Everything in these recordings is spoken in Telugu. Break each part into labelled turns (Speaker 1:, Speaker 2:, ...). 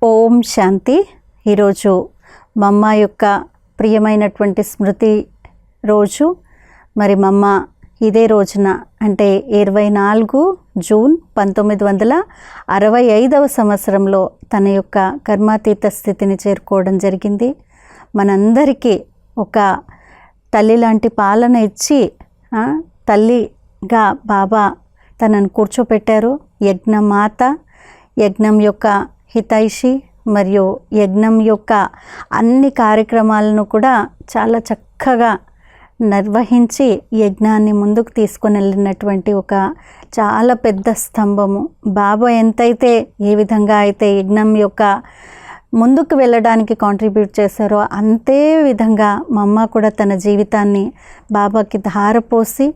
Speaker 1: ఓం శాంతి. ఈరోజు మమ్మ యొక్క ప్రియమైనటువంటి స్మృతి రోజు. మరి మమ్మ ఇదే రోజున అంటే 24 జూన్ 1965వ సంవత్సరంలో తన యొక్క కర్మాతీత స్థితిని చేరుకోవడం జరిగింది. మనందరికీ ఒక తల్లి లాంటి పాలన ఇచ్చి తల్లిగా బాబా తనను కూర్చోపెట్టారు. యజ్ఞమాత, యజ్ఞం యొక్క హితైషి మరియు యజ్ఞం యొక్క అన్ని కార్యక్రమాలను కూడా చాలా చక్కగా నిర్వహించి యజ్ఞాన్ని ముందుకు తీసుకొని వెళ్ళినటువంటి ఒక చాలా పెద్ద స్తంభము. బాబా ఎంతైతే ఏ విధంగా అయితే యజ్ఞం యొక్క ముందుకు వెళ్ళడానికి కాంట్రిబ్యూట్ చేశారో అంతే విధంగా మమ్మ కూడా తన జీవితాన్ని బాబాకి ధారపోసి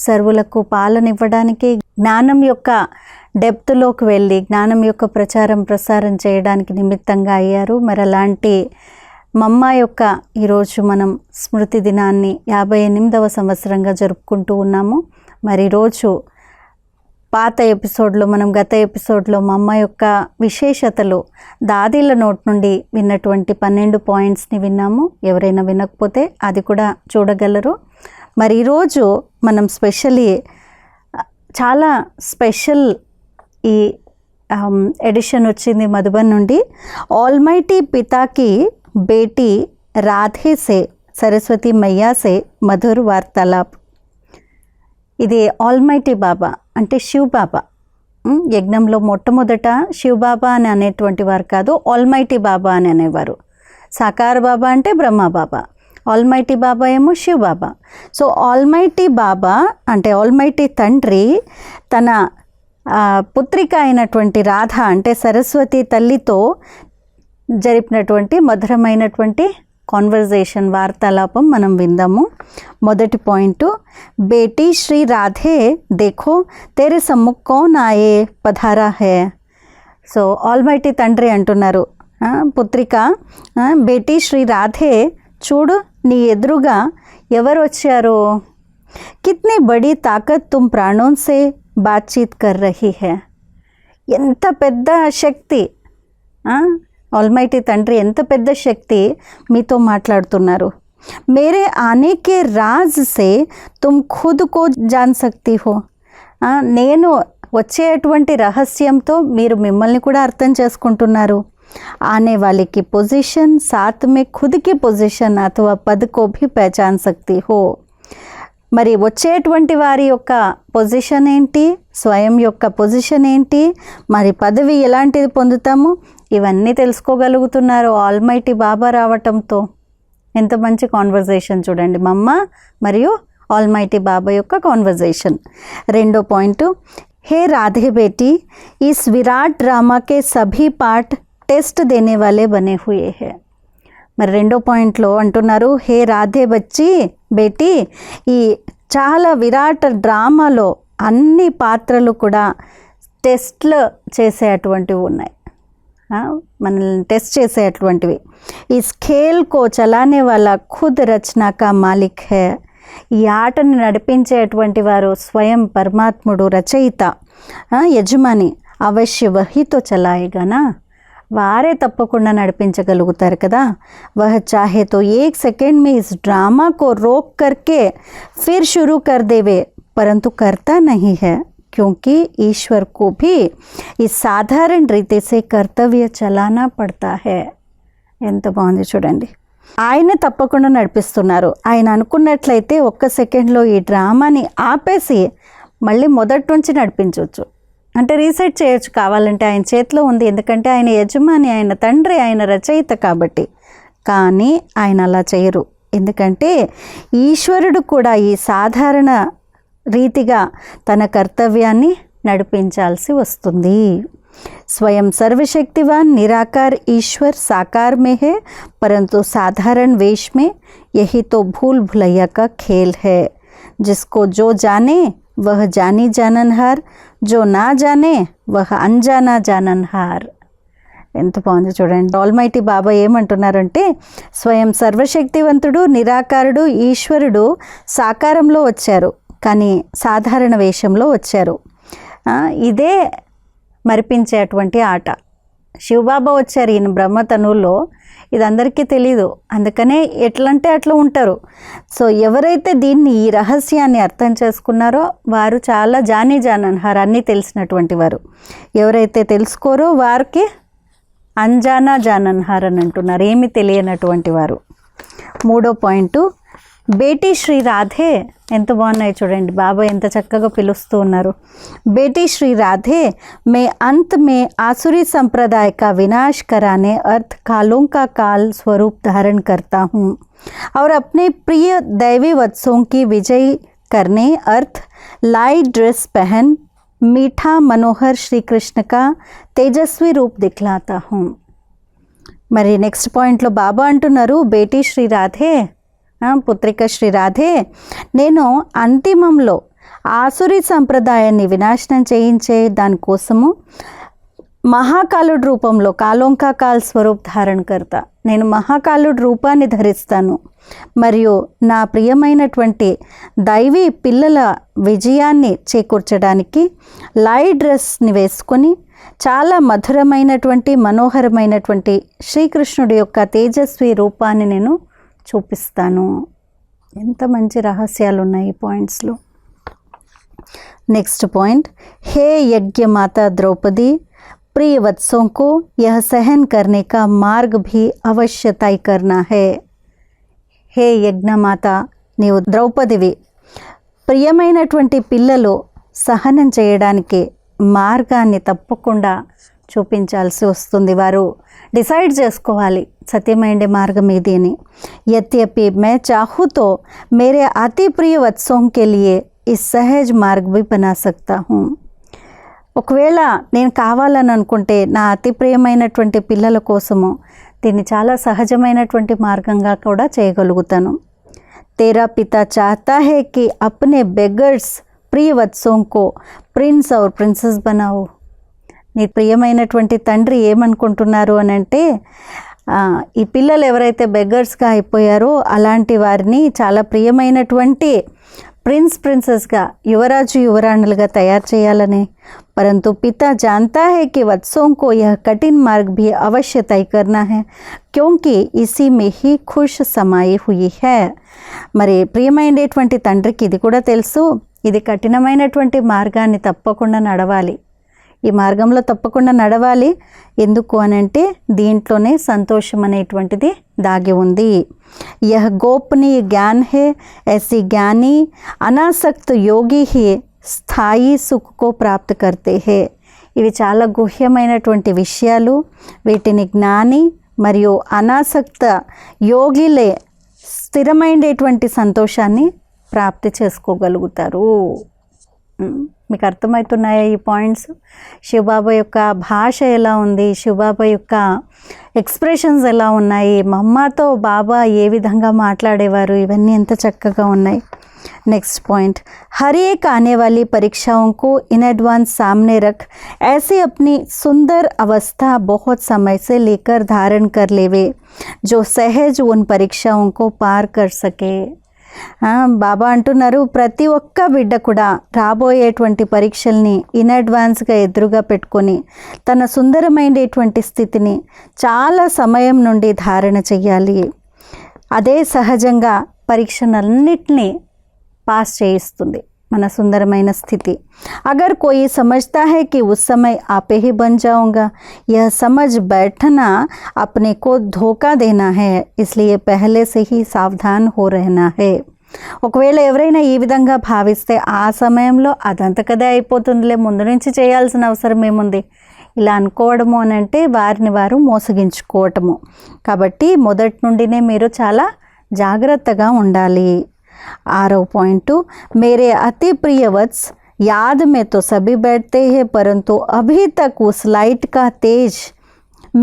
Speaker 1: సర్వులకు పాలన ఇవ్వడానికి, జ్ఞానం యొక్క డెప్త్లోకి వెళ్ళి జ్ఞానం యొక్క ప్రసారం చేయడానికి నిమిత్తంగా అయ్యారు. మరి అలాంటి మమ్మ యొక్క ఈరోజు మనం స్మృతి దినాన్ని 58వ సంవత్సరంగా జరుపుకుంటూ ఉన్నాము. మరి ఈరోజు పాత ఎపిసోడ్లో మనం గత ఎపిసోడ్లో మమ్మ యొక్క విశేషతలు దాదీల నోట్ నుండి విన్నటువంటి 12 పాయింట్స్ని విన్నాము. ఎవరైనా వినకపోతే అది కూడా చూడగలరు. మరి ఈరోజు మనం చాలా స్పెషల్ ఈ ఎడిషన్ వచ్చింది మధుబన్ నుండి. ఆల్మైటీ పితాకి బేటీ రాధే సే సరస్వతి మయ్యా సే మధుర్ వార్తాలాప్. ఇది ఆల్మైటీ బాబా అంటే శివ్ బాబా. యజ్ఞంలో మొట్టమొదట శివ్ బాబా అని అనేటువంటి వారు కాదు, ఆల్మైటీ బాబా అని అనేవారు. సాకార బాబా అంటే బ్రహ్మ బాబా, ఆల్మైటీ బాబా ఏమో శివ్ బాబా. సో ఆల్మైటీ బాబా అంటే ఆల్మైటీ తండ్రి తన పుత్రిక అయినటువంటి రాధ అంటే సరస్వతి తల్లితో జరిపినటువంటి మధురమైనటువంటి కాన్వర్జేషన్, వార్తాలాపం మనం విందాము. మొదటి పాయింట్, బేటీ శ్రీ రాధే దేఖో తేరే సమ్ముఖ్ కౌన్ ఆయే పధారా హే. సో ఆల్మైటీ తండ్రి అంటున్నారు, పుత్రిక బేటీ శ్రీ రాధే చూడు నీ ఎదురుగా ఎవరు వచ్చారు. కిత్నీ బడీ తాకత్ తుమ్ ప్రాణోన్ సే బాత్చీత్ కర్ రహీ హే. ఎంత పెద్ద శక్తి, ఆల్మైటీ తండ్రి ఎంత పెద్ద శక్తి మీతో మాట్లాడుతున్నారు. మేరే ఆనే కే రాజ్ సే తుమ్ ఖుద్ కో జాన్ సక్తీ హో. నేను వచ్చేటువంటి రహస్యంతో మీరు మిమ్మల్ని కూడా అర్థం చేసుకుంటున్నారు. आने वाले की पोजीशन साथ में खुद की पोजीशन अथवा पद को भी पहचान सकती हो. మరి వచ్చేటువంటి వారి యొక్క పొజిషన్ ఏంటి, స్వయం యొక్క పొజిషన్ ఏంటి, మరి పదవి ఎలాంటిది పొందుతాము, ఇవన్నీ తెలుసుకోగలుగుతున్నారు ఆల్మైటీ బాబా రావటంతో. ఎంత మంచి కాన్వర్జేషన్ చూడండి మమ్మ మరియు ఆల్మైటీ బాబా యొక్క కాన్వర్జేషన్. రెండో పాయింట్, హే రాధే బేటీ ఇస్ విరాట్ డ్రామా కే సభీ పార్ట్ టెస్ట్ దేనే వాలే బనే హుయే హే. మరి రెండో పాయింట్లో అంటున్నారు, హే రాధే బచ్చి బేటీ ఈ చాలా విరాట్ డ్రామాలో అన్ని పాత్రలు కూడా టెస్ట్లు చేసేటువంటివి ఉన్నాయి, మనల్ని టెస్ట్ చేసేటువంటివి. ఇస్ ఖేల్ కో చలానే వాళ్ళ ఖుద్ రచనా కా మాలిక్ హే. ఈ ఆటను నడిపించేటువంటి వారు స్వయం పరమాత్ముడు, రచయిత, యజమాని. అవశ్య వహితో చలాయేగానా, వారే తప్పకుండా నడిపించగలుగుతారు కదా. వహ చాహే తో 1 सेकंड में इस ड्रामा को रोक करके फिर शुरू कर देवे, परंतु करता नहीं है क्योंकि ईश्वर को भी इस साधारण रीति से कर्तव्य चलाना पड़ता है. ఎంత బాగుంది చూడండి. ఆయన తప్పకుండా నడిపిస్తున్నారు. ఆయన అనుకున్నట్లయితే 1 సెకండ్లో ఈ డ్రామాని ఆపేసి మళ్ళీ మొదటి నుంచి నడిపించవచ్చు, అంటే రీసెట్ చేయొచ్చు కావాలంటే. ఆయన చేతిలో ఉంది, ఎందుకంటే ఆయన యజమాని, ఆయన తండ్రి, ఆయన రచయిత కాబట్టి. కానీ ఆయన అలా చేయరు, ఎందుకంటే ఈశ్వరుడు కూడా ఈ సాధారణ రీతిగా తన కర్తవ్యాన్ని నడిపించాల్సి వస్తుంది. స్వయం సర్వశక్తివాన్ నిరాకార్ ఈశ్వర్ సాకార్ మే హే, పరంతు సాధారణ వేష్ మే యహీ తో భూల్ భులయ్యా కా ఖేల్ హే. జిస్కో జో జానే వహ జానీ జానన్హార్, జో నా జానే వహ అంజానా జానన్హార్. ఎంత బాగుంది చూడండి. ఆల్మైటీ బాబా ఏమంటున్నారంటే, స్వయం సర్వశక్తివంతుడు, నిరాకారుడు ఈశ్వరుడు సాకారంలో వచ్చారు, కానీ సాధారణ వేషంలో వచ్చారు. ఇదే మరిపించేటువంటి ఆట. శివబాబా వచ్చారు ఈయన బ్రహ్మతనువులో, ఇది అందరికీ తెలీదు, అందుకనే ఎట్లంటే అట్లా ఉంటారు. సో ఎవరైతే దీన్ని ఈ రహస్యాన్ని అర్థం చేసుకున్నారో వారు చాలా జానన్హార్, అన్నీ తెలిసినటువంటి వారు. ఎవరైతే తెలుసుకోరో వారికి అంజానా జానన్హార్ అని అంటున్నారు, ఏమి తెలియనటువంటి వారు. మూడో పాయింట్, బేటీ శ్రీ రాధే. ఎంత బాగున్నాయి చూడండి, బాబా ఎంత చక్కగా పిలుస్తూ ఉన్నారు. बेटी श्री राधे, मैं अंत में आसुरी संप्रदाय का विनाश कराने अर्थ कालों का काल स्वरूप धारण करता हूँ और अपने प्रिय दैवी वत्सों की विजय करने अर्थ लाइट ड्रेस पहन मीठा मनोहर श्री कृष्ण का तेजस्वी रूप दिखलाता हूँ. మరి నెక్స్ట్ పాయింట్లో బాబా అంటున్నారు, బేటీ శ్రీ రాధే, పుత్రిక శ్రీ రాధే, నేను అంతిమంలో ఆసురీ సంప్రదాయాన్ని వినాశనం చేయించే దానికోసము మహాకాలుడి రూపంలో కాలోంకా కాల్ స్వరూప్ ధారణ కర్త, నేను మహాకాలుడి రూపాన్ని ధరిస్తాను మరియు నా ప్రియమైనటువంటి దైవీ పిల్లల విజయాన్ని చేకూర్చడానికి లైట్ డ్రెస్ని వేసుకొని చాలా మధురమైనటువంటి మనోహరమైనటువంటి శ్రీకృష్ణుడి యొక్క తేజస్వి రూపాన్ని నేను చూపిస్తాను. ఎంత మంచి రహస్యాలు ఉన్నాయి ఈ పాయింట్స్లో. నెక్స్ట్ పాయింట్, हे यज्ञ माता द्रौपदी, प्रिय वत्सों को यह सहन करने का मार्ग भी अवश्य तय करना है. हे యజ్ఞమాత, నీవు ద్రౌపదివి, ప్రియమైనటువంటి పిల్లలు సహనం చేయడానికి మార్గాన్ని తప్పకుండా చూపించాల్సి వస్తుంది. వారు డిసైడ్ చేసుకోవాలి సత్యమైన మార్గం ఇది అని. यद्यपि मैं चाहूँ तो मेरे अति प्रिय वत्सों के लिए ఈ సహజ్ మార్గ్ भी बना सकता हूँ. ఒకవేళ నేను కావాలని అనుకుంటే నా అతి ప్రియమైనటువంటి పిల్లల కోసము దీన్ని చాలా సహజమైనటువంటి మార్గంగా కూడా చేయగలుగుతాను. तेरा पिता चाहता है कि अपने बेगर्स प्रिय वत्सों को प्रिंस और प्रिंसेस बनाओ. నీ ప్రియమైనటువంటి తండ్రి ఏమనుకుంటున్నారు అని అంటే, ఈ పిల్లలు ఎవరైతే బెగ్గర్స్గా అయిపోయారో అలాంటి వారిని చాలా ప్రియమైనటువంటి ప్రిన్సెస్గా, యువరాజు యువరాణులుగా తయారు చేయాలని. परंतु पिता जानता है कि वत्सों को यह कठिन मार्ग भी अवश्य तय करना है क्योंकि इसी में ही खुश समाई हुई है. మరి ప్రియమైనటువంటి తండ్రికి ఇది కూడా తెలుసు, ఇది కఠినమైనటువంటి మార్గాన్ని తప్పకుండా నడవాలి, ఈ మార్గంలో తప్పకుండా నడవాలి. ఎందుకు అనంటే దీంట్లోనే సంతోషం అనేటువంటిది దాగి ఉంది. यह गोपनीय ज्ञान है, ऐसी ज्ञानी अनासक्त योगी ही స్థాయి సుఖకో ప్రాప్త కర్తే హే. ఇవి చాలా గుహ్యమైనటువంటి విషయాలు, వీటిని జ్ఞాని మరియు అనాసక్త యోగిలే స్థిరమైనటువంటి సంతోషాన్ని ప్రాప్తి చేసుకోగలుగుతారు. మీకు అర్థమవుతున్నాయా ఈ పాయింట్స్? శివబాబా యొక్క భాష ఎలా ఉంది, శివబాబా యొక్క ఎక్స్ప్రెషన్స్ ఎలా ఉన్నాయి, మమ్మాతో బాబా ఏ విధంగా మాట్లాడేవారు, ఇవన్నీ ఎంత చక్కగా ఉన్నాయి. नेक्स्ट पॉइंट, हर एक आने वाली परीक्षाओं को इन एडवांस सामने रख ऐसे अपनी सुंदर अवस्था बहुत समय से लेकर धारण कर लेवे जो सहज उन परीक्षाओं को पार कर सके. బాబా అంటున్నారు, ప్రతి ఒక్క బిడ్డ కూడా రాబోయేటువంటి పరీక్షల్ని ఇన్ అడ్వాన్స్గా ఎదురుగా పెట్టుకొని తన సుందరమైనటువంటి స్థితిని చాలా సమయం నుండి ధారణ చెయ్యాలి. అదే సహజంగా పరీక్షలన్నిటినీ पास చేయిస్తుంది మన సుందరమైన స్థితి. अगर कोई समझता है कि उस समय आपे ही बन जाऊंगा, यह समझ बैठना अपने को धोखा देना है, इसलिए पहले से ही सावधान हो रहना है. ఒకవేళ ఎవరైనా ఈ విధంగా భావిస్తే ఆ సమయంలో అదంతకదే అయిపోతుందిలే, ముందు నుంచి చేయాల్సిన అవసరం ఏముంది, ఇలా అనుకోవడము అని అంటే వారిని వారు మోసగించుకోవటము. కాబట్టి మొదటి నుండినే మీరు చాలా జాగ్రత్తగా ఉండాలి. 6వ పాయింట్, मेरे अति प्रिय वत्स, याद में तो सभी बैठते हैं परंतु अभी तक उस लाइट का तेज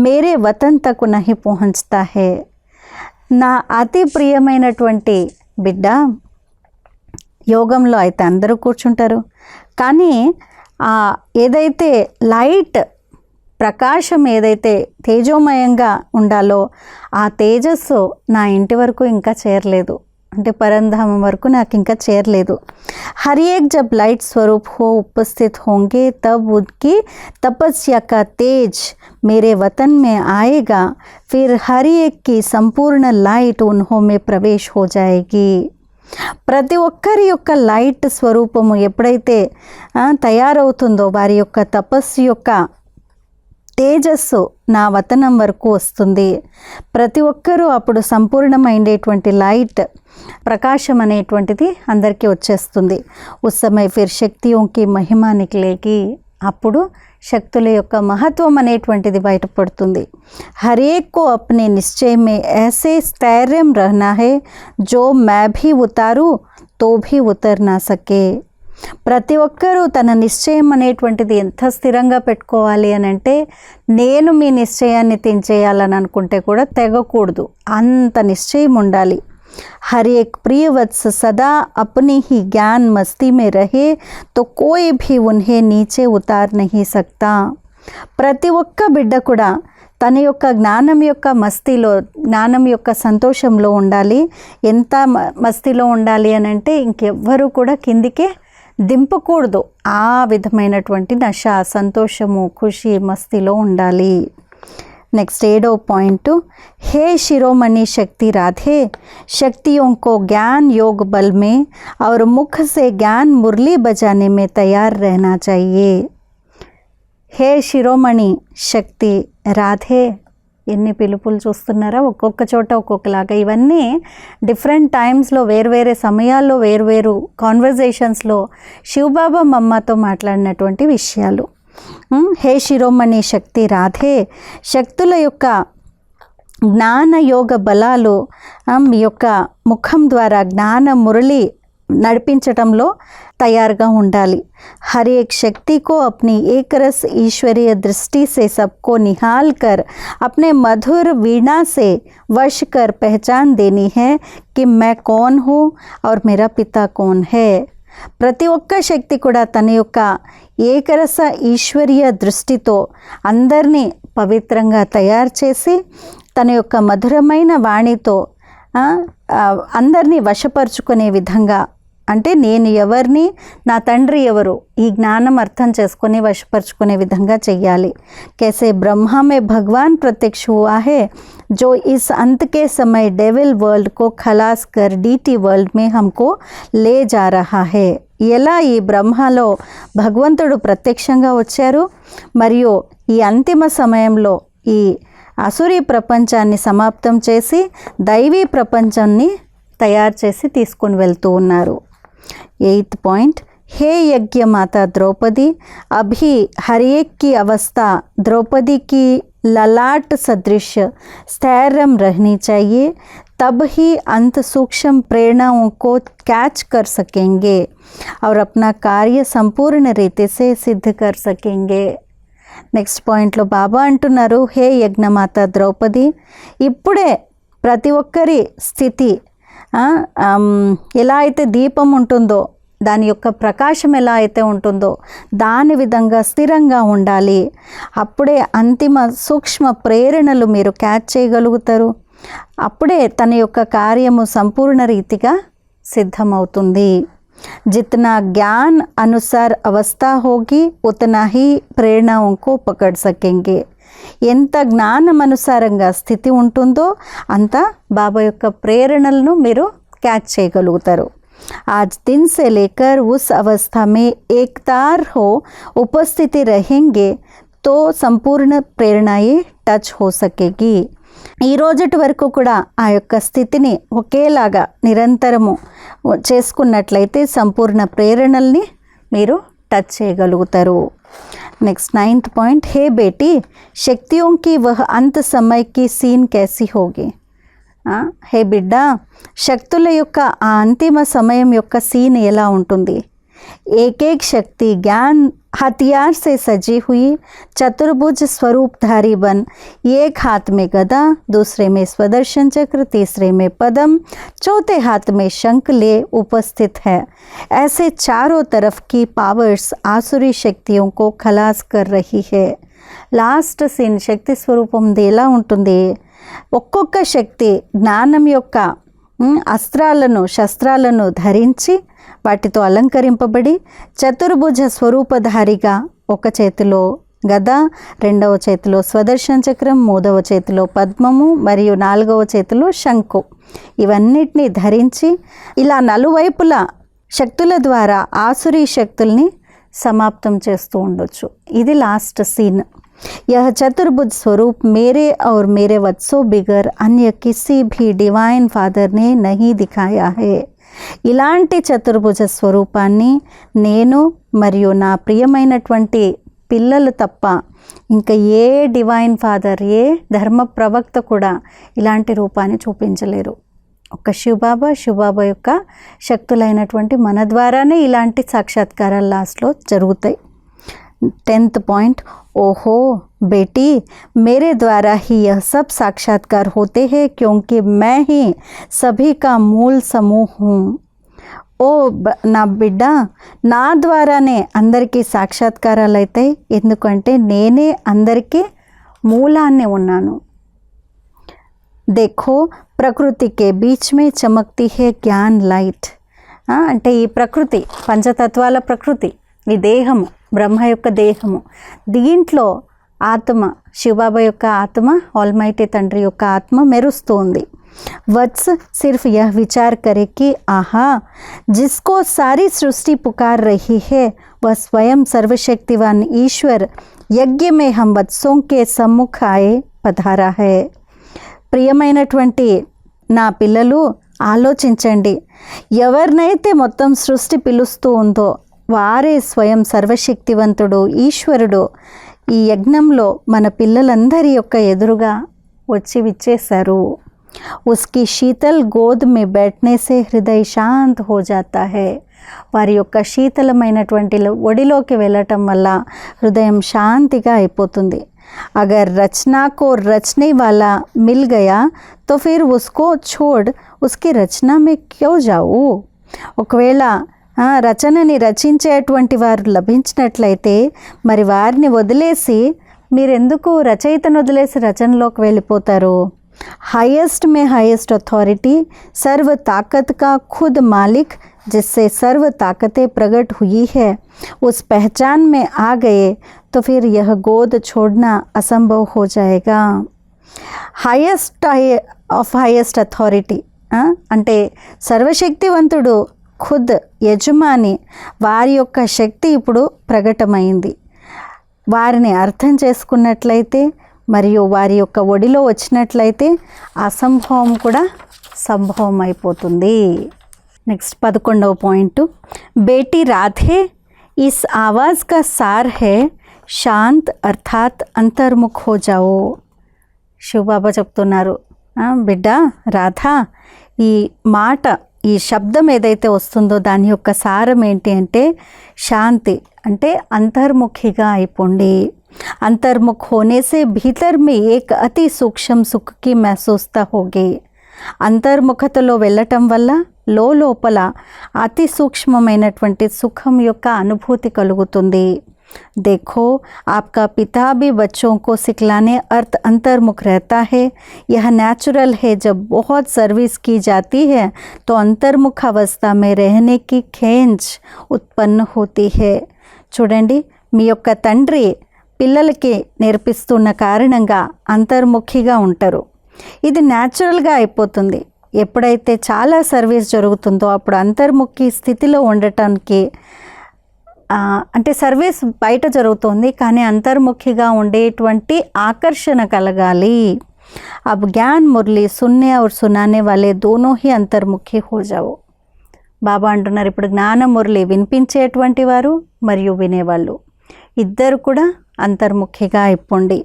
Speaker 1: मेरे वतन तक नहीं पहुंचता है. నా అతి ప్రియమైనటువంటి బిడ్డ, యోగంలో అయితే అందరూ కూర్చుంటారు, కానీ ఏదైతే లైట్ ప్రకాశం ఏదైతే తేజోమయంగా ఉండాలో ఆ తేజస్సు నా ఇంటి వరకు ఇంకా చేరలేదు. అంటే పరంధామం వరకు నాకు ఇంకా చేరలేదు. हर एक जब लाइट स्वरूप हो उपस्थित होंगे तब उनकी तपस्या का तेज मेरे वतन में आएगा, फिर हर एक की संपूर्ण लाइट उन्हों में प्रवेश हो जाएगी. ప్రతి ఒక్కరి యొక్క లైట్ స్వరూపము ఎప్పుడైతే తయారవుతుందో వారి యొక్క తపస్సు యొక్క తేజస్సు నా వతనం వరకు వస్తుంది. ప్రతి ఒక్కరూ అప్పుడు సంపూర్ణమైనటువంటి లైట్ ప్రకాశం అనేటువంటిది అందరికీ వచ్చేస్తుంది. ఉస్ సమయ ఫిర్ శక్తియోంకి మహిమ నికలేగి, అప్పుడు శక్తుల యొక్క మహత్వం అనేటువంటిది బయటపడుతుంది. హరేక్ కో అప్నే నిశ్చయ మే ఐసే స్థైర్యం రహనా హై జో మే భీ ఉతారు తో భీ ఉతర్ నా సకే. ప్రతి ఒక్కరూ తన నిశ్చయం అనేటువంటిది ఎంత స్థిరంగా పెట్టుకోవాలి అని అంటే, నేను మీ నిశ్చయాన్ని తెంచేయాలని అనుకుంటే కూడా తెగకూడదు, అంత నిశ్చయం ఉండాలి. हर एक प्रिय वत्स सदा अपनी ही ज्ञान मस्ती में रहे तो कोई भी उन्हें नीचे उतार नहीं सकता. ప్రతి ఒక్క బిడ్డ కూడా తన యొక్క జ్ఞానం యొక్క మస్తిలో, జ్ఞానం యొక్క సంతోషంలో ఉండాలి. ఎంత మస్తిలో ఉండాలి అని అంటే ఇంకెవ్వరూ కూడా కిందికే దింపకూడదు. ఆ విధమైనటువంటి నష, సంతోషము, ఖుషి, మస్తిలో ఉండాలి. नेक्स्ट 7వ पॉइंट, हे शिरोमणि शक्ति राधे, शक्तियों को ज्ञान योग बल में और मुख से ज्ञान मुरली बजाने में तैयार रहना चाहिए. हे शिरोमणि शक्ति राधे, ఎన్ని పిలుపులు చూస్తున్నారా, ఒక్కొక్క చోట ఒక్కొక్కలాగా. ఇవన్నీ డిఫరెంట్ టైమ్స్లో, వేరువేరే సమయాల్లో, వేరువేరు కాన్వర్జేషన్స్లో శివబాబా మమ్మతో మాట్లాడినటువంటి విషయాలు. హే శిరోమణి శక్తి రాధే, శక్తుల యొక్క జ్ఞాన యోగ బలాలు మీ యొక్క ముఖం ద్వారా జ్ఞాన మురళి నడిపించటంలో తయారుగా ఉండాలి. हर एक शक्ति को अपनी एक रस ईश्वरीय दृष्टि से सबको निहाल कर अपने मधुर वीणा से वश कर पहचान देनी है कि मैं कौन हूँ और मेरा पिता कौन है. ప్రతి ఒక్క శక్తి కూడా తన యొక్క ఏకరస ఈశ్వరీయ దృష్టితో అందరినీ పవిత్రంగా తయారు చేసి, తన యొక్క మధురమైన వాణితో అందరినీ వశపరుచుకునే విధంగా, అంటే నేను ఎవరిని, నా తండ్రి ఎవరు, ఈ జ్ఞానం అర్థం చేసుకొని వశపరుచుకునే విధంగా చెయ్యాలి. कैसे ब्रह्मा में भगवान प्रत्यक्ष हुआ है जो इस अंत के समय डेविल वर्ल्ड को खलास कर डीटी वर्ल्ड में हमको ले जा रहा है. ఎలా ఈ బ్రహ్మలో భగవంతుడు ప్రత్యక్షంగా వచ్చారు, మరియు ఈ అంతిమ సమయంలో ఈ అసురీ ప్రపంచాన్ని సమాప్తం చేసి దైవీ ప్రపంచాన్ని తయారు చేసి తీసుకుని వెళ్తూ ఉన్నారు. 8th पॉइंट, हे यज्ञ माता द्रौपदी, अभी हर एक की अवस्था द्रौपदी की ललाट सदृश स्थैर्य रहनी चाहिए, तब ही अंत सूक्ष्म प्रेरणाओं को कैच कर सकेंगे और अपना कार्य संपूर्ण रीति से सिद्ध कर सकेंगे. నెక్స్ట్ పాయింట్లో బాబా అంటున్నారు, హే యజ్ఞమాత ద్రౌపది, ఇప్పుడే ప్రతి ఒక్కరి స్థితి ఎలా అయితే దీపం ఉంటుందో, దాని యొక్క ప్రకాశం ఎలా అయితే ఉంటుందో దాని విధంగా స్థిరంగా ఉండాలి. అప్పుడే అంతిమ సూక్ష్మ ప్రేరణలు మీరు క్యాచ్ చేయగలుగుతారు. అప్పుడే తన యొక్క కార్యము సంపూర్ణ రీతిగా సిద్ధమవుతుంది. जितना ज्ञान अनुसार अवस्था होगी उतना ही प्रेरणाओं को पकड़ सकेंगे. ఎంత జ్ఞానం అనుసారంగా స్థితి ఉంటుందో అంత బాబా యొక్క ప్రేరణలను మీరు క్యాచ్ చేయగలుగుతారు. आज दिन से लेकर उस अवस्था में एक तार हो उपस्थिति रहेंगे तो संपूर्ण प्रेरणाएं टच हो सकेगी. ఈ రోజటి వరకు కూడా ఆ యొక్క స్థితిని ఒకేలాగా నిరంతరము చేసుకున్నట్లయితే సంపూర్ణ ప్రేరణల్ని మీరు టచ్ చేయగలుగుతారు. నెక్స్ట్ 9th पॉइंट, हे बेटी, शक्तियों की वह अंत समय की सीन कैसी होगी. హే బిడ్డ, శక్తుల యొక్క ఆ అంతిమ సమయం యొక్క సీన్ ఎలా ఉంటుంది. एक एक शक्ति ज्ञान हथियार से सजी हुई चतुर्भुज स्वरूपधारी बन, एक हाथ में गदा, दूसरे में स्वदर्शन चक्र, तीसरे में पदम, चौथे हाथ में शंख ले उपस्थित है. ऐसे चारों तरफ की पावर्स आसुरी शक्तियों को खलास कर रही है. లాస్ట్ సీన్ శక్తి స్వరూపం ఎలా ఉంటుంది. ఒక్కొక్క శక్తి జ్ఞానం యొక్క అస్త్రాలను శస్త్రాలను ధరించి వాటితో అలంకరింపబడి చతుర్భుజ స్వరూపధారిగా ఒక చేతిలో గద, రెండవ చేతిలో స్వదర్శన చక్రం, మూడవ చేతిలో పద్మము మరియు నాలుగవ చేతిలో శంఖు ఇవన్నిటినీ ధరించి ఇలా నలువైపులా శక్తుల ద్వారా ఆసురీ శక్తుల్ని సమాప్తం చేస్తూ ఉండొచ్చు. ఇది లాస్ట్ సీన్. यह चतुर्भुज स्वरूप मेरे और मेरे वत्सों बिगर अन्य किसी भी डिवाइन फादर ने नहीं दिखाया है. ఇలాంటి చతుర్భుజ స్వరూపాన్ని నేను మరియు నా ప్రియమైనటువంటి పిల్లలు తప్ప ఇంకా ఏ డివైన్ ఫాదర్, ఏ ధర్మ ప్రవక్త కూడా ఇలాంటి రూపాన్ని చూపించలేరు. ఒక శివబాబా యొక్క శక్తులైనటువంటి మన ద్వారానే ఇలాంటి సాక్షాత్కారాలు లాస్ట్లో జరుగుతాయి. 10th पॉइंट, ओहो बेटी, मेरे द्वारा ही यह सब साक्षात्कार होते हैं क्योंकि मैं ही सभी का मूल समूह हूँ. ఓ నా బిడ్డ, నా ద్వారానే అందరికీ సాక్షాత్కారాలు అవుతాయి, ఎందుకంటే నేనే అందరికీ మూలాన్ని ఉన్నాను. देखो प्रकृति के बीच में चमकती है ज्ञान लाइट. అంటే ఈ ప్రకృతి, పంచతత్వాల ప్రకృతి, ఈ దేహము, బ్రహ్మ యొక్క దేహము, దీంట్లో ఆత్మ, శివబాబా యొక్క ఆత్మ, ఆల్మైటీ తండ్రి యొక్క ఆత్మ మెరుస్తూ ఉంది. वत्स सिर्फ यह विचार करे कि आहा, जिसको सारी सृष्टि पुकार रही है वह स्वयं सर्वशक्तिवान ईश्वर यज्ञ में हम वत्सों के सम्मुख आए पधारा है. ప్రియమైనటువంటి నా పిల్లలు ఆలోచించండి, ఎవరినైతే మొత్తం సృష్టి పిలుస్తూ ఉందో వారే స్వయం సర్వశక్తివంతుడు, ఈశ్వరుడు ఈ యజ్ఞంలో మన పిల్లలందరి యొక్క ఎదురుగా వచ్చి విచ్చేశారు. ఉస్కి శీతల్ గోద్ మే బైఠనే సే హృదయ శాంత్ హో జాతా హై. వారి యొక్క శీతలమైనటువంటి ఒడిలోకి వెళ్ళటం వల్ల హృదయం శాంతిగా అయిపోతుంది. अगर रचना को रचने वाला मिल गया तो फिर उसको छोड़ उसकी रचना में क्यों जाओ. ఒకవేళ రచనని రచించేటువంటి వారు లభించినట్లయితే మరి వారిని వదిలేసి మీరెందుకు రచయితను వదిలేసి రచనలోకి వెళ్ళిపోతారు. हाईएस्ट में हाईएस्ट अथॉरिटी, सर्व ताकत का खुद मालिक, जिससे सर्व ताकतें प्रकट हुई है, उस पहचान में आ गए तो फिर यह गोद छोड़ना असंभव हो जाएगा. हाईएस्ट ऑफ हाईएस्ट अथॉरिटी అంటే సర్వశక్తివంతుడు ఖుద్ యజమాని, వారి యొక్క శక్తి ఇప్పుడు ప్రకటమైంది. వారిని అర్థం చేసుకున్నట్లయితే మరియు వారి యొక్క ఒడిలో వచ్చినట్లయితే అసంభవం కూడా సంభవం అయిపోతుంది. నెక్స్ట్ 11వ పాయింట్, బేటీ రాధే इस आवाज़ का सार है शांत अर्थात अंतर्मुख हो जाओ. శివబాబా చెప్తున్నారు, బిడ్డ రాధా, ఈ మాట, ఈ శబ్దం ఏదైతే వస్తుందో దాని యొక్క సారం ఏంటి అంటే శాంతి, అంటే అంతర్ముఖిగా అయిపోండి. अंतर्मुख होने से भीतर में एक अति सूक्ष्म सुख की महसूसता होगी. అంతర్ముఖతలో వెళ్ళటం వల్ల లోపల అతి సూక్ష్మమైనటువంటి సుఖం యొక్క అనుభూతి కలుగుతుంది. देखो आपका पिता भी बच्चों को सिखलाने अर्थ अंतर्मुख रहता है. यह नेचुरल है. जब बहुत सर्विस की जाती है तो अंतर्मुख अवस्था में रहने की खेंच उत्पन्न होती है. చూడండి, మీ యొక్క తండ్రి పిల్లలకి నేర్పిస్తున్న కారణంగా అంతర్ముఖిగా ఉంటారు. ఇది న్యాచురల్గా అయిపోతుంది. ఎప్పుడైతే చాలా సర్వీస్ జరుగుతుందో అప్పుడు అంతర్ముఖి స్థితిలో ఉండటానికి, అంటే సర్వీస్ బయట జరుగుతుంది కానీ అంతర్ముఖిగా ఉండేటువంటి ఆకర్షణ కలగాలి. अब ज्ञान मुरली सुनने और सुनाने वाले दोनों ही अंतर्मुखी हो जाओ. బాబా అంటున్నారు, ఇప్పుడు జ్ఞాన మురళి వినిపించేటువంటి వారు మరియు వినేవాళ్ళు ఇద్దరు కూడా అంతర్ముఖిగా అయిపోండి.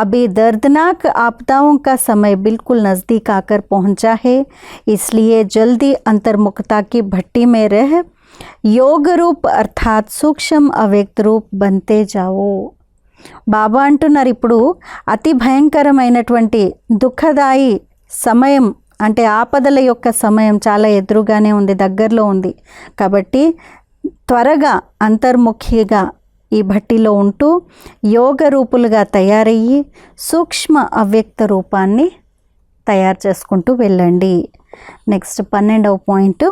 Speaker 1: अभी दर्दनाक आपदाओं का समय बिल्कुल नज़दीक आकर पहुंचा है, इसलिए जल्दी अंतर्मुखता की भट्टी में रह योग रूप अर्थात सूक्ष्म अव्यक्त रूप बनते जाओ. బాబా అంటున్నారు, ఇప్పుడు అతి భయంకరమైనటువంటి దుఃఖదాయి సమయం, అంటే ఆపదల యొక్క సమయం చాలా ఎదురుగానే ఉంది, దగ్గరలో ఉంది. కాబట్టి త్వరగా అంతర్ముఖిగా ఈ భట్టిలో ఉంటూ యోగ రూపులుగా తయారయ్యి సూక్ష్మ అవ్యక్త రూపాన్ని తయారు చేసుకుంటూ వెళ్ళండి. नेक्स्ट 12वां पॉइंट,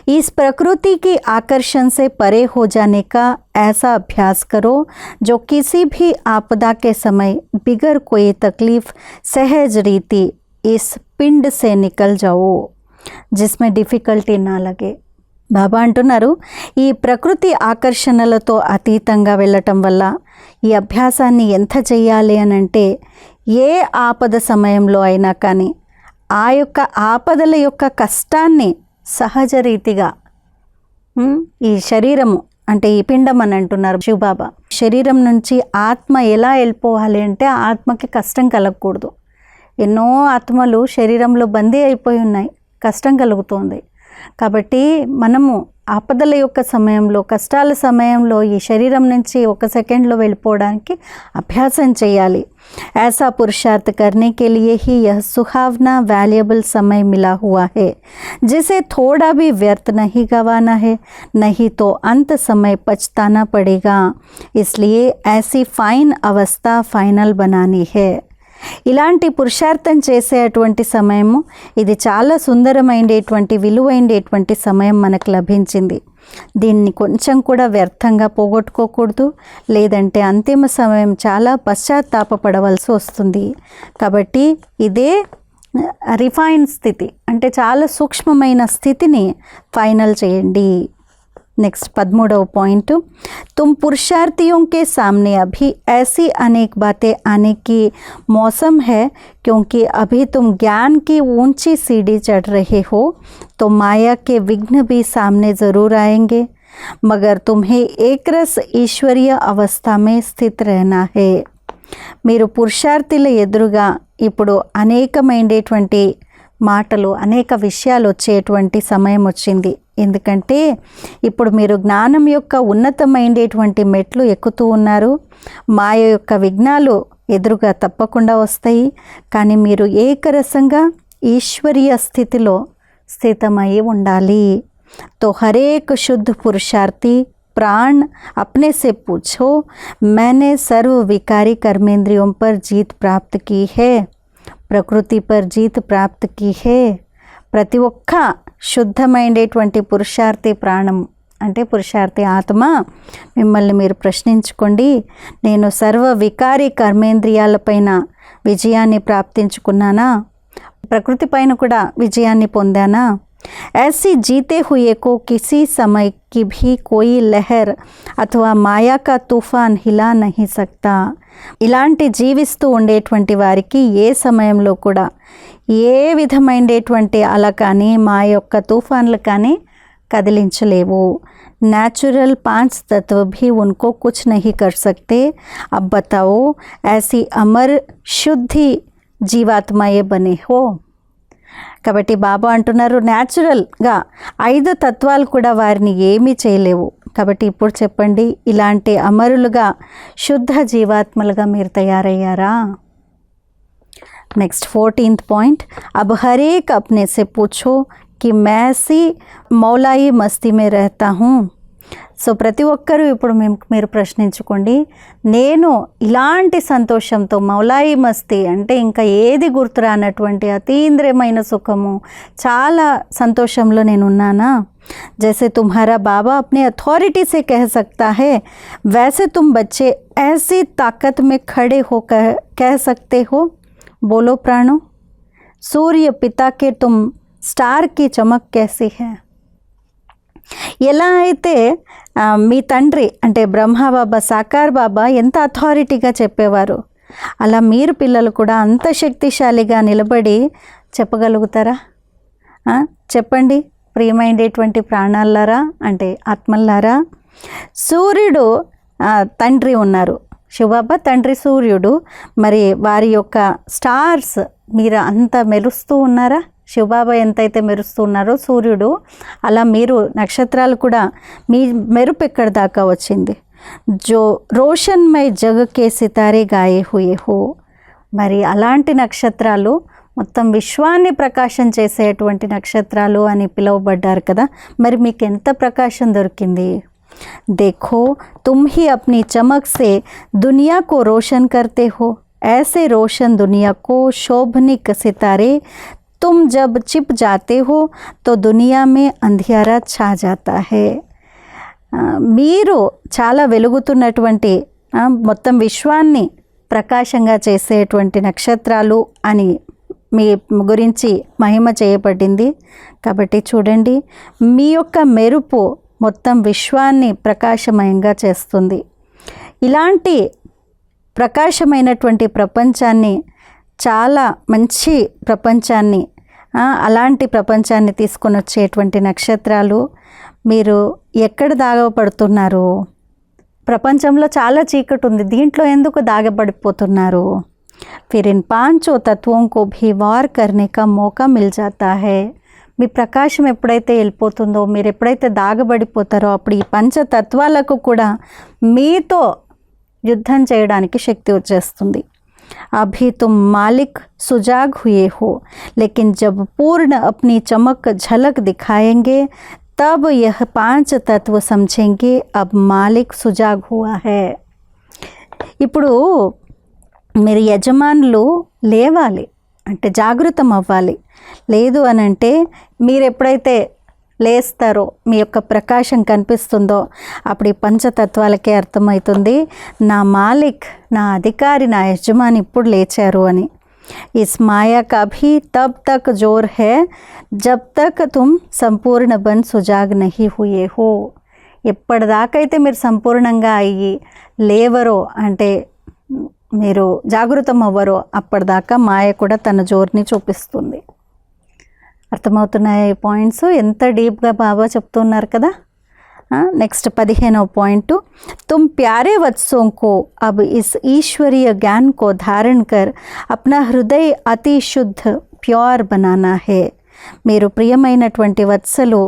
Speaker 1: इस प्रकृति की आकर्षण से परे हो जाने का ऐसा अभ्यास करो जो किसी भी आपदा के समय बिगर कोई तकलीफ सहज रीति इस पिंड से निकल जाओ, जिसमें डिफिकल्टी ना लगे. బాబా అంటున్నారు, ఈ ప్రకృతి ఆకర్షణలతో అతీతంగా వెళ్ళటం వల్ల ఈ అభ్యాసాన్ని ఎంత చేయాలి అని అంటే, ఏ ఆపద సమయంలో అయినా కానీ ఆ యొక్క ఆపదల యొక్క కష్టాన్ని సహజ రీతిగా ఈ శరీరము అంటే ఈ పిండం అని అంటున్నారు శివబాబా, శరీరం నుంచి ఆత్మ ఎలా వెళ్ళిపోవాలి అంటే ఆత్మకి కష్టం కలగకూడదు. ఎన్నో ఆత్మలు శరీరంలో బందీ అయిపోయి ఉన్నాయి, కష్టం కలుగుతోంది. కాబట్టి మనము ఆపదల యొక్క సమయంలో, కష్టాల సమయంలో ఈ శరీరం నుంచి ఒక సెకండ్లో వెళ్ళిపోవడానికి అభ్యాసం చేయాలి. ऐसा पुरुषार्थ करने के लिए ही यह सुहावना वैल्यूएबल समय मिला हुआ है, जिसे थोड़ा भी व्यर्थ नहीं गंवाना है, नहीं तो अंत समय पछताना पड़ेगा. इसलिए ऐसी फाइन अवस्था फाइनल बनानी है. ఇలాంటి పురుషార్థం చేసేటువంటి సమయము ఇది చాలా సుందరమైనటువంటి విలువైనటువంటి సమయం మనకు లభించింది. దీన్ని కొంచెం కూడా వ్యర్థంగా పోగొట్టుకోకూడదు, లేదంటే అంతిమ సమయం చాలా పశ్చాత్తాపపడవలసి వస్తుంది. కాబట్టి ఇదే రిఫైన్ స్థితి, అంటే చాలా సూక్ష్మమైన స్థితిని ఫైనల్ చేయండి. नेक्स्ट 13वां पॉइंट, तुम पुरुषार्थियों के सामने अभी ऐसी अनेक बातें आने की मौसम है, क्योंकि अभी तुम ज्ञान की ऊंची सीढ़ी चढ़ रहे हो, तो माया के विघ्न भी सामने ज़रूर आएंगे, मगर तुम्हें एक रस ईश्वरीय अवस्था में स्थित रहना है. మీరు పురుషార్థుల ఎదురుగా ఇప్పుడు అనేకమైనటువంటి మాటలు, అనేక విషయాలు వచ్చేటువంటి సమయం వచ్చింది. ఎందుకంటే ఇప్పుడు మీరు జ్ఞానం యొక్క ఉన్నతమైనటువంటి మెట్లు ఎక్కుతూ ఉన్నారు. మాయ యొక్క విఘ్నాలు ఎదురుగా తప్పకుండా వస్తాయి, కానీ మీరు ఏకరసంగా ఈశ్వరీయ స్థితిలో స్థితమై ఉండాలి. तो हर एक शुद्ध पुरुषार्थी प्राण अपने से पूछो, मैंने सर्व विकारी कर्मेंद्रियों पर जीत प्राप्त की है, ప్రకృతి పర్ జీత్ ప్రాప్త్ కీ హే. ప్రతి ఒక్క శుద్ధమైనటువంటి పురుషార్థి ప్రాణం అంటే పురుషార్థి ఆత్మ మిమ్మల్ని మీరు ప్రశ్నించుకోండి, నేను సర్వ వికారి కర్మేంద్రియాలపైన విజయాన్ని ప్రాప్తించుకున్నానా, ప్రకృతి పైన కూడా విజయాన్ని పొందానా. ऐसी जीते हुए को किसी समय की भी कोई लहर अथवा माया का तूफान हिला नहीं सकता. ఇలాంటి జీవిస్తూ ఉండేటువంటి వారికి ఏ సమయంలో కూడా ఏ విధమైనటువంటి అల కానీ మా యొక్క తుఫాన్లు కానీ కదిలించలేవు. नेचुरल 5 तत्व भी उनको कुछ नहीं कर सकते. अब बताओ, ऐसी अमर शुद्धि जीवात्माए बने हो. కాబట్టి బాబా అంటున్నారు, న్యాచురల్గా 5 తత్వాలు కూడా వారిని ఏమీ చేయలేవు. కాబట్టి ఇప్పుడు చెప్పండి, ఇలాంటి అమరులుగా శుద్ధ జీవాత్మలుగా మీరు తయారయ్యారా. నెక్స్ట్ 14th पॉइंट, अब हर एक अपने से पूछो कि मैं सी मौलाई मस्ती में रहता हूँ. సో ప్రతి ఒక్కరూ ఇప్పుడు మీరు ప్రశ్నించుకోండి, నేను ఇలాంటి సంతోషంతో మౌలాయి మస్తీ అంటే ఇంకా ఏది గుర్తురానటువంటి అతీంద్రియమైన సుఖము, చాలా సంతోషంలో నేను ఉన్నానా. जैसे तुम्हारा बाबा अपने अथॉरिटी से कह सकता है, वैसे तुम बच्चे ऐसी ताकत में खड़े हो कह सकते हो. बोलो प्राणो, सूर्य पिता के तुम स्टार की चमक कैसी है. ఎలా అయితే మీ తండ్రి అంటే బ్రహ్మబాబా, సాకార్ బాబా ఎంత అథారిటీగా చెప్పేవారు, అలా మీరు పిల్లలు కూడా అంత శక్తిశాలిగా నిలబడి చెప్పగలుగుతారా. చెప్పండి ప్రియమైనటువంటి ప్రాణాలారా అంటే ఆత్మల్లారా. సూర్యుడు తండ్రి ఉన్నారు, శివబాబా తండ్రి సూర్యుడు, మరి వారి యొక్క స్టార్స్ మీరు అంత మెరుస్తూ ఉన్నారా. శివబాబా ఎంతైతే మెరుస్తున్నారో సూర్యుడు, అలా మీరు నక్షత్రాలు కూడా మీ మెరుపు ఎక్కడి దాకా వచ్చింది. జో రోషన్మై జగకే సితారే గాయే హుయే హో. మరి అలాంటి నక్షత్రాలు మొత్తం విశ్వాన్ని ప్రకాశం చేసేటువంటి నక్షత్రాలు అని పిలువబడ్డారు కదా, మరి మీకు ఎంత ప్రకాశం దొరికింది. देखो, तुम ही अपनी चमक से दुनिया को रोशन करते हो. ऐसे रोशन दुनिया को शोभनिक सितारे तुम जब छिप जाते हो तो दुनिया में अंधियारा छा जाता है. మీరు చాలా వెలుగుతున్నటువంటి మొత్తం విశ్వాన్ని ప్రకాశంగా చేసేటువంటి నక్షత్రాలు అని మీ గురించి మహిమ చేయబడింది. కాబట్టి చూడండి, మీ యొక్క మెరుపు మొత్తం విశ్వాన్ని ప్రకాశమయంగా చేస్తుంది. ఇలాంటి ప్రకాశమైనటువంటి ప్రపంచాన్ని, చాలా మంచి ప్రపంచాన్ని, అలాంటి ప్రపంచాన్ని తీసుకొని వచ్చేటువంటి నక్షత్రాలు మీరు ఎక్కడ దాగపడుతున్నారు? ప్రపంచంలో చాలా చీకటి ఉంది, దీంట్లో ఎందుకు దాగబడిపోతున్నారు? फिर इन पांचों तत्वों को भी वार करने का मौका मिल जाता है. మీ ప్రకాశం ఎప్పుడైతే వెళ్ళిపోతుందో, మీరు ఎప్పుడైతే దాగబడిపోతారో అప్పుడు ఈ పంచతత్వాలకు కూడా మీతో యుద్ధం చేయడానికి శక్తి వచ్చేస్తుంది. अभी तुम मालिक सुजाग हुए हो, लेकिन जब पूर्ण अपनी चमक झलक दिखाएंगे तब यह पांच तत्व समझेंगे अब मालिक सुजाग हुआ है. ఇప్పుడు మీరు యజమానులు లేవాలి అంటే జాగృతం అవ్వాలి. లేదు అని అంటే మీరు ఎప్పుడైతే లేస్తారో, మీ యొక్క ప్రకాశం కనిపిస్తుందో అప్పుడు ఈ పంచతత్వాలకే అర్థమవుతుంది, నా మాలిక్, నా అధికారి, నా యజమాని ఇప్పుడు లేచారు అని. इस माया का भी तब तक जोर है जब तक तुम संपूर्ण बन सुजाग नहीं हुए हो. ఎప్పటిదాకైతే మీరు సంపూర్ణంగా అయ్యి లేవరో అంటే మీరు జాగృతం అవ్వరో అప్పటిదాకా మాయ కూడా తన జోరుని చూపిస్తుంది. అర్థమవుతున్నాయి పాయింట్స్? ఎంత డీప్గా బాబా చెప్తున్నారు కదా. నెక్స్ట్ 15వ పాయింట్, तुम प्यारे वत्सों को अब इस ईश्वरीय ज्ञान को धारण कर अपना हृदय अति शुद्ध प्योर बनाना है. మీరు ప్రియమైనటువంటి వత్సలు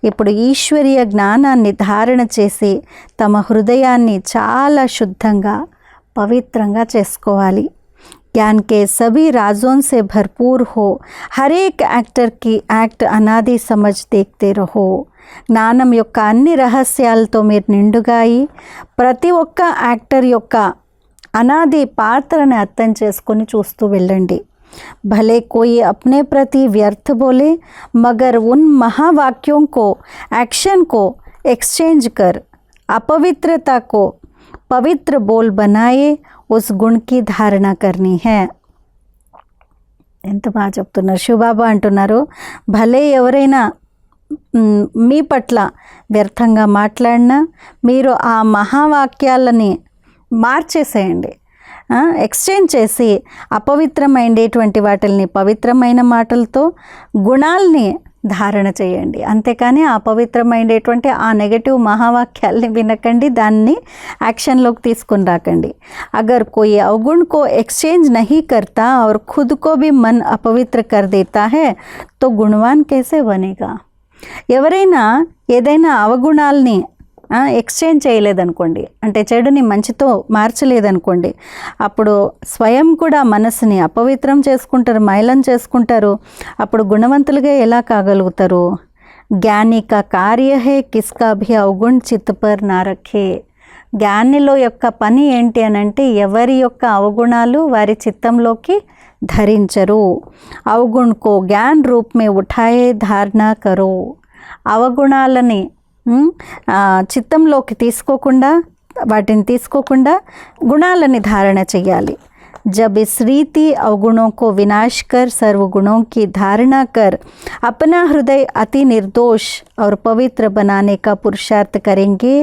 Speaker 1: ఇప్పుడు ఈశ్వరీయ జ్ఞానాన్ని ధారణ చేసి తమ హృదయాన్ని చాలా శుద్ధంగా పవిత్రంగా చేసుకోవాలి. ज्ञान के सभी राजों से भरपूर हो, हर एक एक्टर की एक्ट अनादि समझ देखते रहो. జ్ఞానం యొక్క అన్ని రహస్యాలతో మీరు నిండుగా అయి ప్రతి ఒక్క యాక్టర్ యొక్క అనాది పాత్రని అర్థం చేసుకొని చూస్తూ వెళ్ళండి. भले कोई अपने प्रति व्यर्थ बोले, मगर उन महावाक्यों को, एक्शन को एक्सचेंज कर अपवित्रता को पवित्र बोल बनाए उस गुण की धारणा करनी है. ఎంత బాగా చెప్తున్నారు శివబాబా అంటున్నారు, భలే ఎవరైనా మీ పట్ల వ్యర్థంగా మాట్లాడినా మీరు ఆ మహావాక్యాలని మార్చేసేయండి, ఎక్స్చేంజ్ చేసి అపవిత్రమైనటువంటి వాటిని పవిత్రమైన మాటలతో గుణాలని ధారణ చేయండి. అంతేకాని అపవిత్రమైనటువంటి ఆ నెగటివ్ మహావాక్యాల్ని వినకండి, దాన్ని యాక్షన్లోకి తీసుకుని రాకండి. अगर कोई अवगुण को एक्सचेंज नहीं करता और खुद को भी मन अपवित्र कर देता है तो गुणवान कैसे बनेगा. ఎవరైనా ఏదైనా అవగుణాలని ఎక్స్చేంజ్ చేయలేదనుకోండి, అంటే చెడుని మంచితో మార్చలేదనుకోండి, అప్పుడు స్వయం కూడా మనసుని అపవిత్రం చేసుకుంటారు, మైలం చేసుకుంటారు. అప్పుడు గుణవంతులుగా ఎలా కాగలుగుతారు? జ్ఞాని కా కార్య హే కిస్కా భీ అవగుణ చిత్ పర్ నా రఖే. జ్ఞానిలో యొక్క పని ఏంటి అని అంటే ఎవరి యొక్క అవగుణాలు వారి చిత్తంలోకి ధరించరు. అవగుణ కో జ్ఞాన్ రూప్ మే ఉఠాయే ధారణ కరో. అవగుణాలని చిత్తంలోకి తీసుకోకుండా, వాటిని తీసుకోకుండా గుణాలని ధారణ చేయాలి. जब इस रीति अवगुणों को विनाश कर सर्वगुणों की धारणा कर अपना हृदय अति निर्दोष और पवित्र बनाने का पुरुषार्थ करेंगे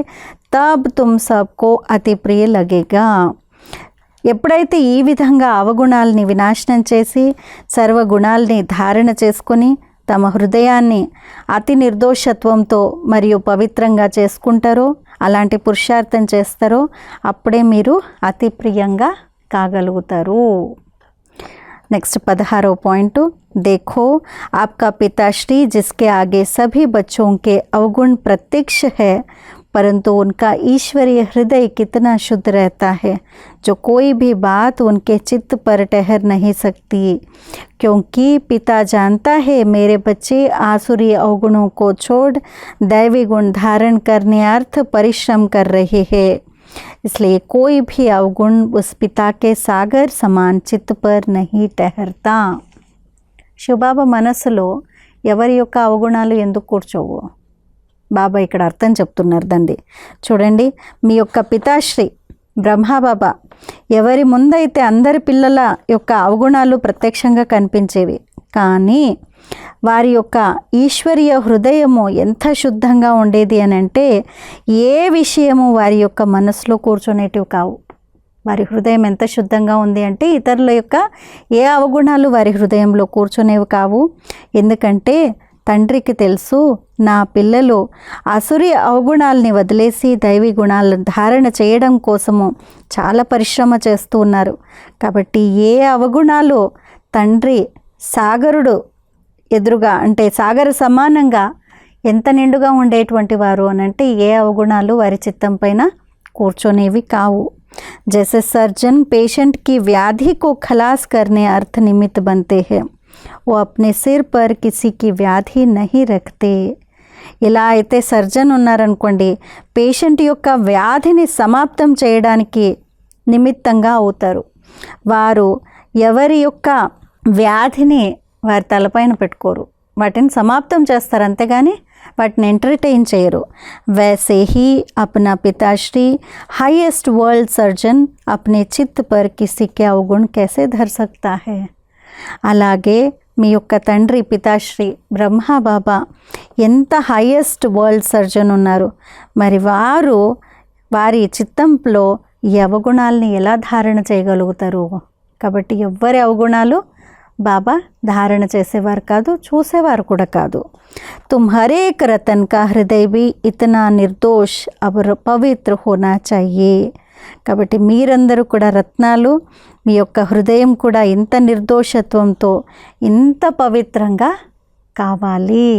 Speaker 1: तब तुम सबको अति प्रिय लगेगा. ఎప్పుడైతే ఈ విధంగా అవగుణాలని వినాశనం చేసి సర్వగుణాలని ధారణ చేసుకొని తమ హృదయాన్ని అతి నిర్దోషత్వంతో మరియు పవిత్రంగా చేసుకుంటారో, అలాంటి పురుషార్థం చేస్తారో అప్పుడే మీరు అతి ప్రియంగా కాగలుగుతారు. నెక్స్ట్ 16వ పాయింట్, देखो आपका पिताश्री जिसके आगे सभी बच्चों के अवगुण प्रत्यक्ष है, परंतु उनका ईश्वरीय हृदय कितना शुद्ध रहता है, जो कोई भी बात उनके चित्त पर ठहर नहीं सकती. क्योंकि पिता जानता है मेरे बच्चे आसुरी अवगुणों को छोड़ दैवी गुण धारण करने अर्थ परिश्रम कर रहे हैं, इसलिए कोई भी अवगुण उस पिता के सागर समान चित्त पर नहीं ठहरता. శివబాబా మనస్సులో ఎవరి యొక్క అవగుణాలు ఎందుకు కూర్చోవు? బాబా ఇక్కడ అర్థం చెప్తున్నారు దాన్ని చూడండి. మీ యొక్క పితాశ్రీ బ్రహ్మబాబా ఎవరి ముందైతే అందరి పిల్లల యొక్క అవగుణాలు ప్రత్యక్షంగా కనిపించేవి, కానీ వారి యొక్క ఈశ్వరీయ హృదయము ఎంత శుద్ధంగా ఉండేది అని అంటే ఏ విషయము వారి యొక్క మనసులో కూర్చునేటివి కావు. వారి హృదయం ఎంత శుద్ధంగా ఉంది అంటే ఇతరుల యొక్క ఏ అవగుణాలు వారి హృదయంలో కూర్చునేవి కావు. ఎందుకంటే తండ్రికి తెలుసు, నా పిల్లలు అసురి అవగుణాలని వదిలేసి దైవీ గుణాలను ధారణ చేయడం కోసము చాలా పరిశ్రమ చేస్తూ ఉన్నారు. కాబట్టి ఏ అవగుణాలు తండ్రి సాగరుడు ఎదురుగా అంటే సాగర సమానంగా ఎంత నిండుగా ఉండేటువంటి వారు అని అంటే ఏ అవగుణాలు వారి చిత్తం పైన కూర్చొనేవి కావు. जैसे सर्जन पेशेंट की व्याधि को खलास करने अर्थ निमित्त बनते हैं, वो अपने सिर पर किसी की व्याधि नहीं रखते. ఇలా అయితే సర్జన్ ఉన్నారనుకోండి, పేషెంట్ యొక్క వ్యాధిని సమాప్తం చేయడానికి నిమిత్తంగా అవుతారు. వారు ఎవరి యొక్క వ్యాధిని వారి తలపైన పెట్టుకోరు, వాటిని సమాప్తం చేస్తారు, అంతేగాని వాటిని ఎంటర్టైన్ చేయరు. वैसे ही अपना पिताश्री हाईएस्ट वर्ल्ड सर्जन अपने चित्त पर किसी के अवगुण कैसे धर सकता है. అలాగే మీ యొక్క తండ్రి పితాశ్రీ బ్రహ్మబాబా ఎంత హైయెస్ట్ వరల్డ్ సర్జన్ ఉన్నారు, మరి వారు వారి చిత్తంలో ఈ అవగుణాలని ఎలా ధారణ చేయగలుగుతారు? కాబట్టి ఎవ్వరి అవగుణాలు బాబా ధారణ చేసేవారు కాదు, చూసేవారు కూడా కాదు. తుమ్ హరేక్ రతన్ కా హృదయ భీ ఇతనా నిర్దోష్ అబ్ పవిత్ర హోనా చాహియే. కాబట్టి మీరందరూ కూడా రత్నాలు, మీ యొక్క హృదయం కూడా ఇంత నిర్దోషత్వంతో ఇంత పవిత్రంగా కావాలి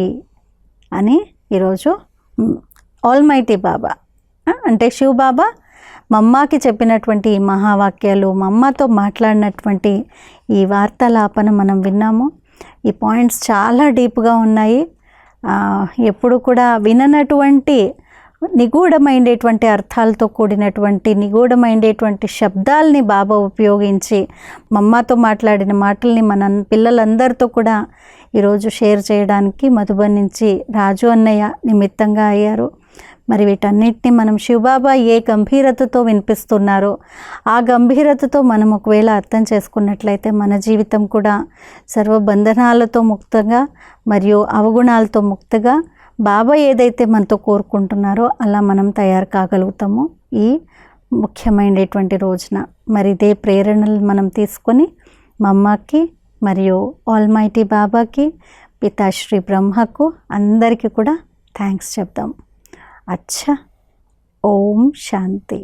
Speaker 1: అని ఈరోజు ఆల్మైటీ బాబా అంటే శివ్ బాబా మమ్మాకి చెప్పినటువంటి ఈ మహావాక్యాలు, మమ్మతో మాట్లాడినటువంటి ఈ వార్తాలాపన మనం విన్నాము. ఈ పాయింట్స్ చాలా డీప్గా ఉన్నాయి. ఎప్పుడు కూడా విననటువంటి నిగూఢమైనటువంటి అర్థాలతో కూడినటువంటి నిగూఢమైనటువంటి శబ్దాలని బాబా ఉపయోగించి మమ్మాతో మాట్లాడిన మాటల్ని మన పిల్లలందరితో కూడా ఈరోజు షేర్ చేయడానికి మధుబన్ నుంచి రాజు అన్నయ్య నిమిత్తంగా అయ్యారు. మరి వీటన్నిటిని మనం శివబాబా ఏ గంభీరతతో వినిపిస్తున్నారో ఆ గంభీరతతో మనం ఒకవేళ అర్థం చేసుకున్నట్లయితే మన జీవితం కూడా సర్వబంధనాలతో ముక్తంగా మరియు అవగుణాలతో ముక్తగా బాబా ఏదైతే మనతో కోరుకుంటున్నారో అలా మనం తయారు కాగలుగుతాము ఈ ముఖ్యమైనటువంటి రోజున. మరి ఇదే ప్రేరణలు మనం తీసుకొని మా అమ్మకి మరియు ఆల్మైటీ బాబాకి, పితాశ్రీ బ్రహ్మకు అందరికీ కూడా థ్యాంక్స్ చెప్దాం. अच्छा, ओम शांति.